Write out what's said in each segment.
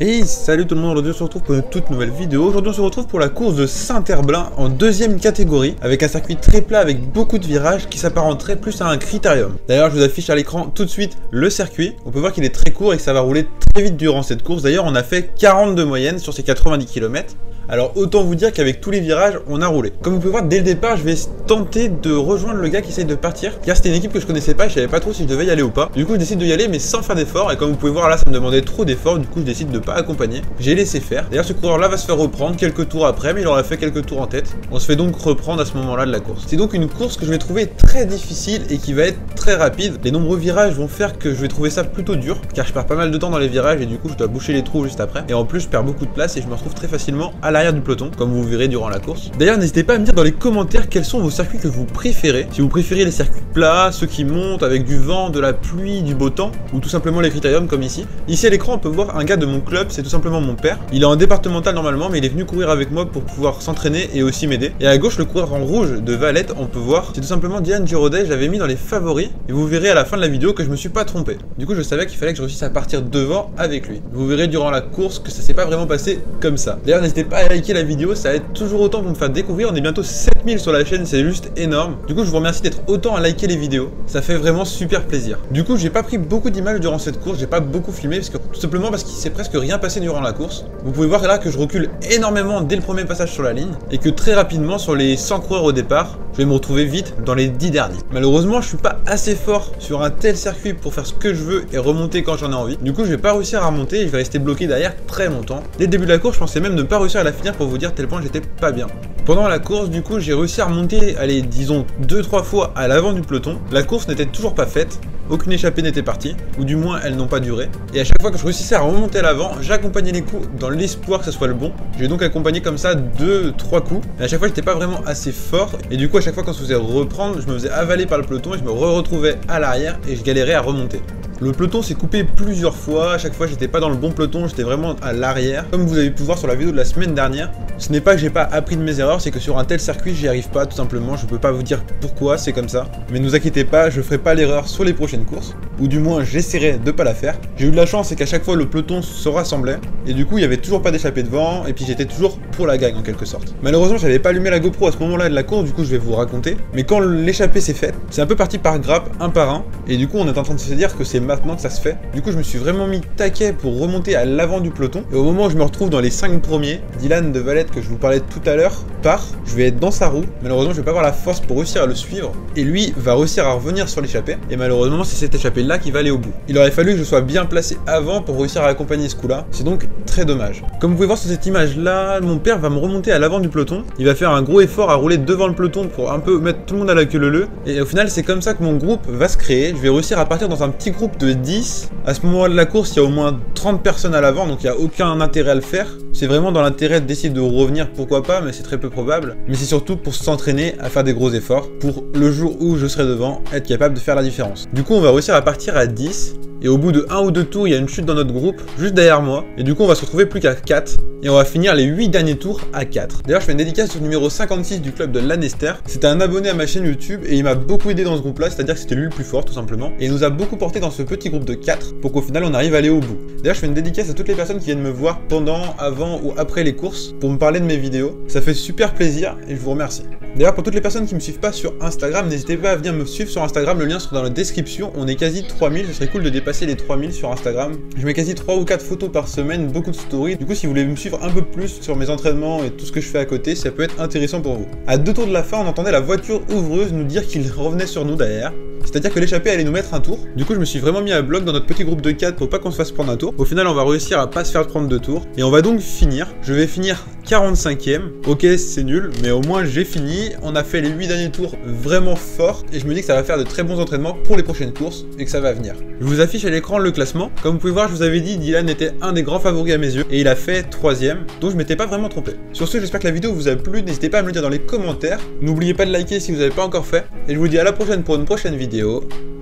Et salut tout le monde, aujourd'hui on se retrouve pour une toute nouvelle vidéo. Aujourd'hui on se retrouve pour la course de Saint-Herblain en deuxième catégorie, avec un circuit très plat avec beaucoup de virages qui s'apparenterait plus à un critérium. D'ailleurs je vous affiche à l'écran tout de suite le circuit. On peut voir qu'il est très court et que ça va rouler très vite durant cette course. D'ailleurs on a fait 40 de moyenne sur ces 90 km. Alors autant vous dire qu'avec tous les virages, on a roulé. Comme vous pouvez voir, dès le départ, je vais tenter de rejoindre le gars qui essaye de partir. Car c'était une équipe que je connaissais pas et je savais pas trop si je devais y aller ou pas. Du coup, je décide d'y aller mais sans faire d'effort. Et comme vous pouvez voir là, ça me demandait trop d'efforts. Du coup, je décide de pas accompagner. J'ai laissé faire. D'ailleurs, ce coureur-là va se faire reprendre quelques tours après, mais il aura fait quelques tours en tête. On se fait donc reprendre à ce moment-là de la course. C'est donc une course que je vais trouver très difficile et qui va être très rapide. Les nombreux virages vont faire que je vais trouver ça plutôt dur. Car je perds pas mal de temps dans les virages et du coup, je dois boucher les trous juste après. Et en plus, je perds beaucoup de place et je me retrouve très facilement à l'arrière du peloton. Comme vous verrez durant la course. D'ailleurs, n'hésitez pas à me dire dans les commentaires quels sont vos circuits que vous préférez. Si vous préférez les circuits plats, ceux qui montent avec du vent, de la pluie, du beau temps, ou tout simplement les critériums comme ici. Ici à l'écran, on peut voir un gars de mon club, c'est tout simplement mon père. Il est en départemental normalement, mais il est venu courir avec moi pour pouvoir s'entraîner et aussi m'aider. Et à gauche, le coureur en rouge de Valette, on peut voir, c'est tout simplement Diane Giraudet, je l'avais mis dans les favoris. Et vous verrez à la fin de la vidéo que je me suis pas trompé. Du coup, je savais qu'il fallait que je réussisse à partir devant avec lui. Vous verrez durant la course que ça s'est pas vraiment passé comme ça. D'ailleurs, n'hésitez pas à liker la vidéo, ça aide toujours autant pour me faire découvrir. On est bientôt 7000 sur la chaîne, c'est juste énorme. Du coup je vous remercie d'être autant à liker les vidéos, ça fait vraiment super plaisir. Du coup j'ai pas pris beaucoup d'images durant cette course, j'ai pas beaucoup filmé parce que, tout simplement parce qu'il s'est presque rien passé durant la course. Vous pouvez voir là que je recule énormément dès le premier passage sur la ligne et que très rapidement sur les 100 coureurs au départ, je vais me retrouver vite dans les 10 derniers. Malheureusement je suis pas assez fort sur un tel circuit pour faire ce que je veux et remonter quand j'en ai envie. Du coup je vais pas réussir à remonter et je vais rester bloqué derrière très longtemps. Dès le début de la course je pensais même ne pas réussir à la finir pour vous dire tel point j'étais pas bien. Pendant la course, du coup, j'ai réussi à remonter, allez, disons 2-3 fois à l'avant du peloton. La course n'était toujours pas faite, aucune échappée n'était partie, ou du moins elles n'ont pas duré. Et à chaque fois que je réussissais à remonter à l'avant, j'accompagnais les coups dans l'espoir que ce soit le bon. J'ai donc accompagné comme ça 2-3 coups. Et à chaque fois, j'étais pas vraiment assez fort. Et du coup, à chaque fois qu'on se faisait reprendre, je me faisais avaler par le peloton et je me retrouvais à l'arrière et je galérais à remonter. Le peloton s'est coupé plusieurs fois, à chaque fois j'étais pas dans le bon peloton, j'étais vraiment à l'arrière. Comme vous avez pu voir sur la vidéo de la semaine dernière, ce n'est pas que j'ai pas appris de mes erreurs, c'est que sur un tel circuit j'y arrive pas tout simplement, je peux pas vous dire pourquoi, c'est comme ça. Mais ne vous inquiétez pas, je ferai pas l'erreur sur les prochaines courses, ou du moins j'essaierai de pas la faire. J'ai eu de la chance, c'est qu'à chaque fois le peloton se rassemblait, et du coup il y avait toujours pas d'échappée devant, et puis j'étais toujours pour la gagne en quelque sorte. Malheureusement j'avais pas allumé la GoPro à ce moment-là de la course, du coup je vais vous raconter. Mais quand l'échappée s'est faite, c'est un peu parti par grappe, un par un, et du coup on est en train de se dire que c'est maintenant que ça se fait. Du coup je me suis vraiment mis taquet pour remonter à l'avant du peloton, et au moment où je me retrouve dans les 5 premiers, Dylan de Valette que je vous parlais tout à l'heure part, je vais être dans sa roue, malheureusement je vais pas avoir la force pour réussir à le suivre, et lui va réussir à revenir sur l'échappée, et malheureusement c'est cette échappée là qui va aller au bout. Il aurait fallu que je sois bien placé avant pour réussir à accompagner ce coup là, c'est donc très dommage. Comme vous pouvez voir sur cette image là, mon père va me remonter à l'avant du peloton, il va faire un gros effort à rouler devant le peloton pour un peu mettre tout le monde à la queue leu, et au final c'est comme ça que mon groupe va se créer, je vais réussir à partir dans un petit groupe de 10, à ce moment-là de la course il y a au moins 30 personnes à l'avant, donc il n'y a aucun intérêt à le faire. C'est vraiment dans l'intérêt d'essayer de revenir, pourquoi pas, mais c'est très peu probable. Mais c'est surtout pour s'entraîner à faire des gros efforts, pour le jour où je serai devant, être capable de faire la différence. Du coup, on va réussir à partir à 10, et au bout de 1 ou 2 tours, il y a une chute dans notre groupe, juste derrière moi, et du coup, on va se retrouver plus qu'à 4, et on va finir les 8 derniers tours à 4. D'ailleurs, je fais une dédicace au numéro 56 du club de Lanester. C'était un abonné à ma chaîne YouTube, et il m'a beaucoup aidé dans ce groupe-là, c'est-à-dire que c'était lui le plus fort, tout simplement, et il nous a beaucoup porté dans ce petit groupe de 4, pour qu'au final, on arrive à aller au bout. D'ailleurs, je fais une dédicace à toutes les personnes qui viennent me voir pendant, avant ou après les courses, pour me parler de mes vidéos. Ça fait super plaisir, et je vous remercie. D'ailleurs, pour toutes les personnes qui me suivent pas sur Instagram, n'hésitez pas à venir me suivre sur Instagram, le lien sera dans la description. On est quasi 3000, ce serait cool de dépasser les 3000 sur Instagram. Je mets quasi 3 ou 4 photos par semaine, beaucoup de stories. Du coup, si vous voulez me suivre un peu plus sur mes entraînements et tout ce que je fais à côté, ça peut être intéressant pour vous. À 2 tours de la fin, on entendait la voiture ouvreuse nous dire qu'il revenait sur nous derrière. C'est-à-dire que l'échappée allait nous mettre un tour. Du coup, je me suis vraiment mis à bloc dans notre petit groupe de 4 pour pas qu'on se fasse prendre un tour. Au final, on va réussir à pas se faire prendre 2 tours. Et on va donc finir. Je vais finir 45e. Ok, c'est nul, mais au moins j'ai fini. On a fait les 8 derniers tours vraiment forts. Et je me dis que ça va faire de très bons entraînements pour les prochaines courses et que ça va venir. Je vous affiche à l'écran le classement. Comme vous pouvez voir, je vous avais dit, Dylan était un des grands favoris à mes yeux. Et il a fait 3e. Donc je m'étais pas vraiment trompé. Sur ce, j'espère que la vidéo vous a plu. N'hésitez pas à me le dire dans les commentaires. N'oubliez pas de liker si vous n'avez pas encore fait. Et je vous dis à la prochaine pour une prochaine vidéo.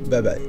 Bye bye.